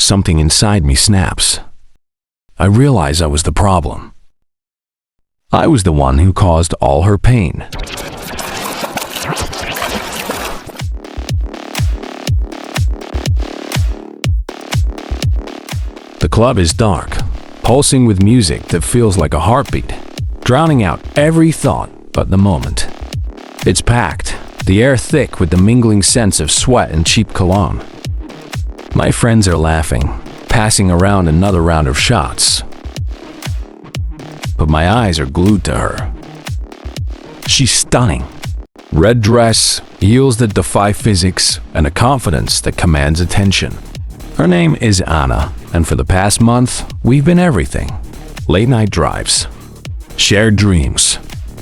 Something inside me snaps. I realize I was the problem. I was the one who caused all her pain. The club is dark, pulsing with music that feels like a heartbeat, drowning out every thought but the moment. It's packed, the air thick with the mingling scents of sweat and cheap cologne. My friends are laughing, passing around another round of shots. But my eyes are glued to her. She's stunning. Red dress, heels that defy physics, and a confidence that commands attention. Her name is Anna, and for the past month, we've been everything. Late-night drives, shared dreams,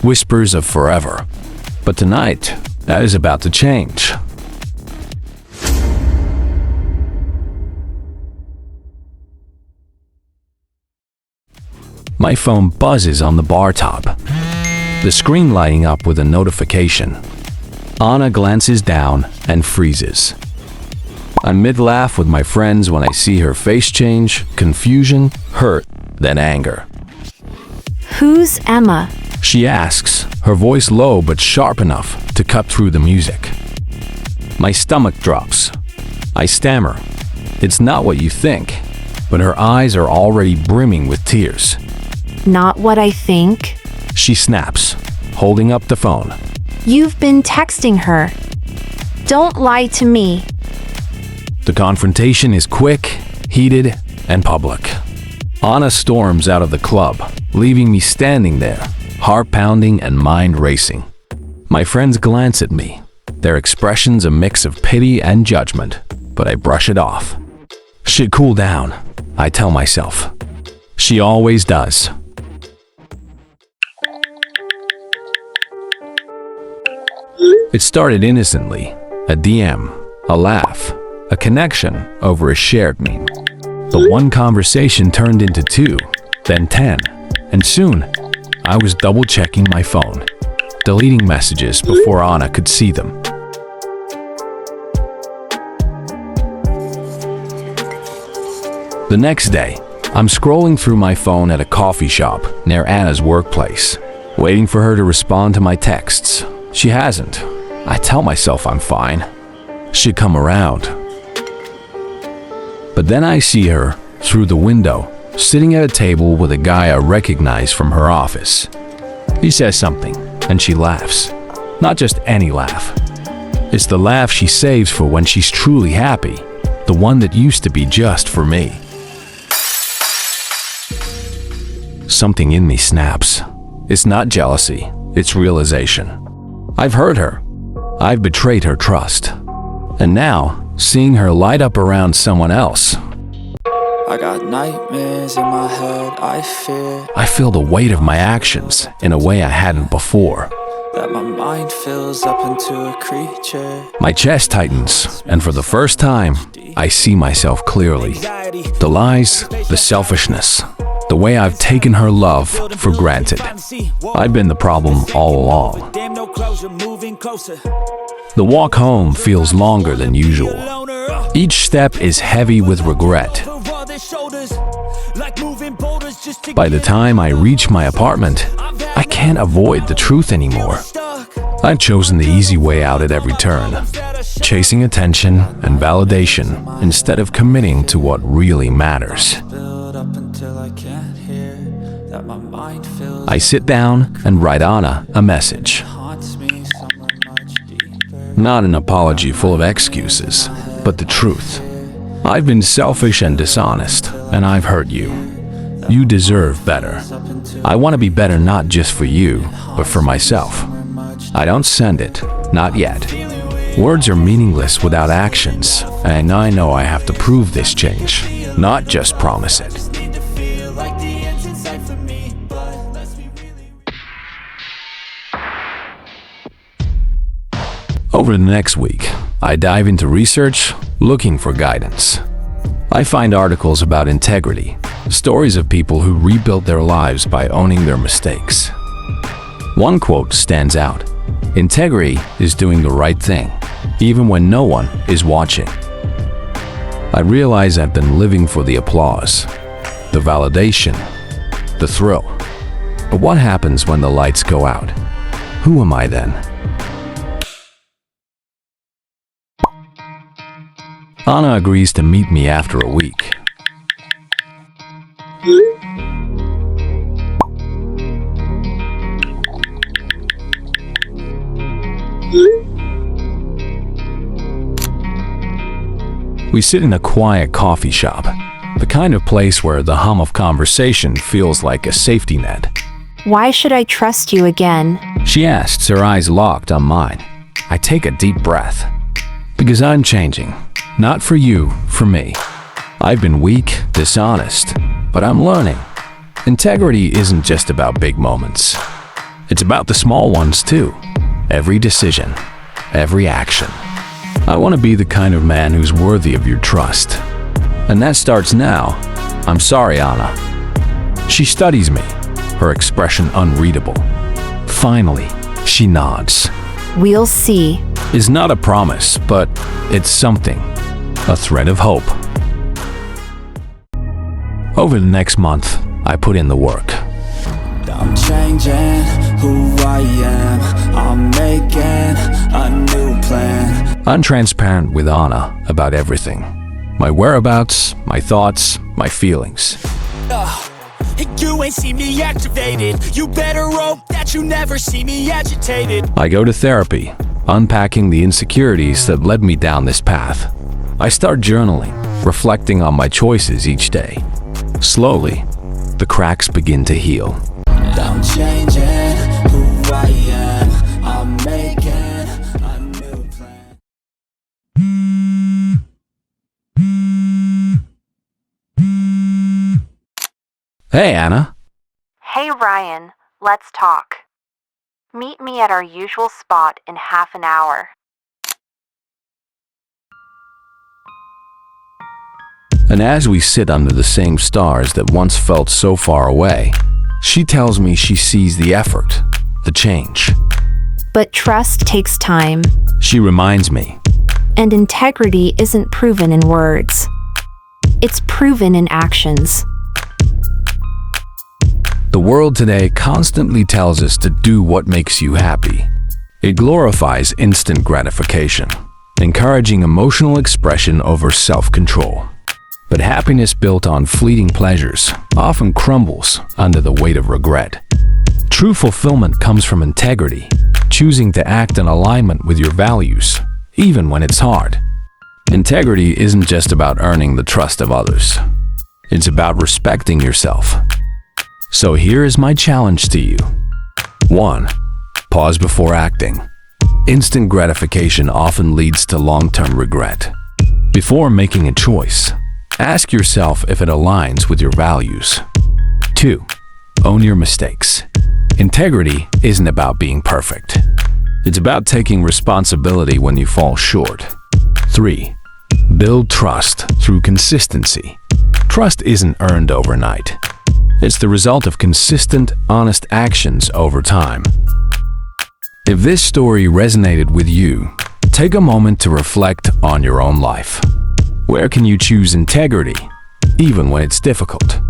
whispers of forever. But tonight, that is about to change. My phone buzzes on the bar top, the screen lighting up with a notification. Anna glances down and freezes. I'm mid-laugh with my friends when I see her face change, confusion, hurt, then anger. Who's Emma? She asks, her voice low but sharp enough to cut through the music. My stomach drops. I stammer. It's not what you think, but her eyes are already brimming with tears. Not what I think. She snaps, holding up the phone. You've been texting her. Don't lie to me. The confrontation is quick, heated, and public. Anna storms out of the club, leaving me standing there, heart pounding and mind racing. My friends glance at me, their expressions a mix of pity and judgment, but I brush it off. She'll cool down, I tell myself. She always does. It started innocently, a DM, a laugh, a connection over a shared meme. But one conversation turned into 2, then 10, and soon, I was double-checking my phone, deleting messages before Anna could see them. The next day, I'm scrolling through my phone at a coffee shop near Anna's workplace, waiting for her to respond to my texts. She hasn't. I tell myself I'm fine. She'd come around. But then I see her, through the window, sitting at a table with a guy I recognize from her office. He says something, and she laughs. Not just any laugh. It's the laugh she saves for when she's truly happy, the one that used to be just for me. Something in me snaps. It's not jealousy, it's realization. I've hurt her. I've betrayed her trust. And now, seeing her light up around someone else, I got nightmares in my head, I feel the weight of my actions in a way I hadn't before. that my mind fills up into a creature. My chest tightens, and for the first time, I see myself clearly. The lies, the selfishness, the way I've taken her love for granted. I've been the problem all along. The walk home feels longer than usual. Each step is heavy with regret. By the time I reach my apartment, I can't avoid the truth anymore. I've chosen the easy way out at every turn, chasing attention and validation instead of committing to what really matters. I sit down and write Anna a message. Not an apology full of excuses, but the truth. I've been selfish and dishonest, and I've hurt you. You deserve better. I want to be better not just for you, but for myself. I don't send it, not yet. Words are meaningless without actions, and I know I have to prove this change, not just promise it. Over the next week, I dive into research, looking for guidance. I find articles about integrity, stories of people who rebuilt their lives by owning their mistakes. One quote stands out: "Integrity is doing the right thing, even when no one is watching." I realize I've been living for the applause, the validation, the thrill. But what happens when the lights go out? Who am I then? Anna agrees to meet me after a week. We sit in a quiet coffee shop, the kind of place where the hum of conversation feels like a safety net. Why should I trust you again? She asks, her eyes locked on mine. I take a deep breath. Because I'm changing. Not for you, for me. I've been weak, dishonest, but I'm learning. Integrity isn't just about big moments. It's about the small ones too. Every decision, every action. I want to be the kind of man who's worthy of your trust. And that starts now. I'm sorry, Anna. She studies me, her expression unreadable. Finally, she nods. We'll see. Is not a promise, but it's something. A thread of hope. Over the next month, I put in the work. I'm changing who I am. I'm making a new plan. I'm transparent with Anna about everything. My whereabouts, my thoughts, my feelings. You ain't see me activated. You better hope that you never see me agitated. I go to therapy, unpacking the insecurities that led me down this path. I start journaling, reflecting on my choices each day. Slowly, the cracks begin to heal. I'm changing who I am. I'm making a new plan. Hey, Anna. Hey, Ryan, let's talk. Meet me at our usual spot in half an hour. And as we sit under the same stars that once felt so far away, she tells me she sees the effort, the change. But trust takes time. She reminds me. And integrity isn't proven in words. It's proven in actions. The world today constantly tells us to do what makes you happy. It glorifies instant gratification, encouraging emotional expression over self-control. But happiness built on fleeting pleasures often crumbles under the weight of regret. True fulfillment comes from integrity, choosing to act in alignment with your values, even when it's hard. Integrity isn't just about earning the trust of others. It's about respecting yourself. So here is my challenge to you. 1. Pause before acting. Instant gratification often leads to long-term regret. Before making a choice, ask yourself if it aligns with your values. 2. Own your mistakes. Integrity isn't about being perfect. It's about taking responsibility when you fall short. 3. Build trust through consistency. Trust isn't earned overnight. It's the result of consistent, honest actions over time. If this story resonated with you, take a moment to reflect on your own life. Where can you choose integrity, even when it's difficult?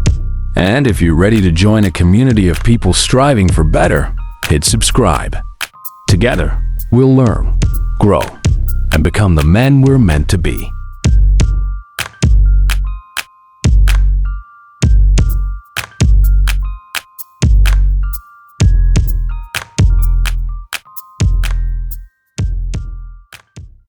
And if you're ready to join a community of people striving for better, hit subscribe. Together, we'll learn, grow, and become the men we're meant to be.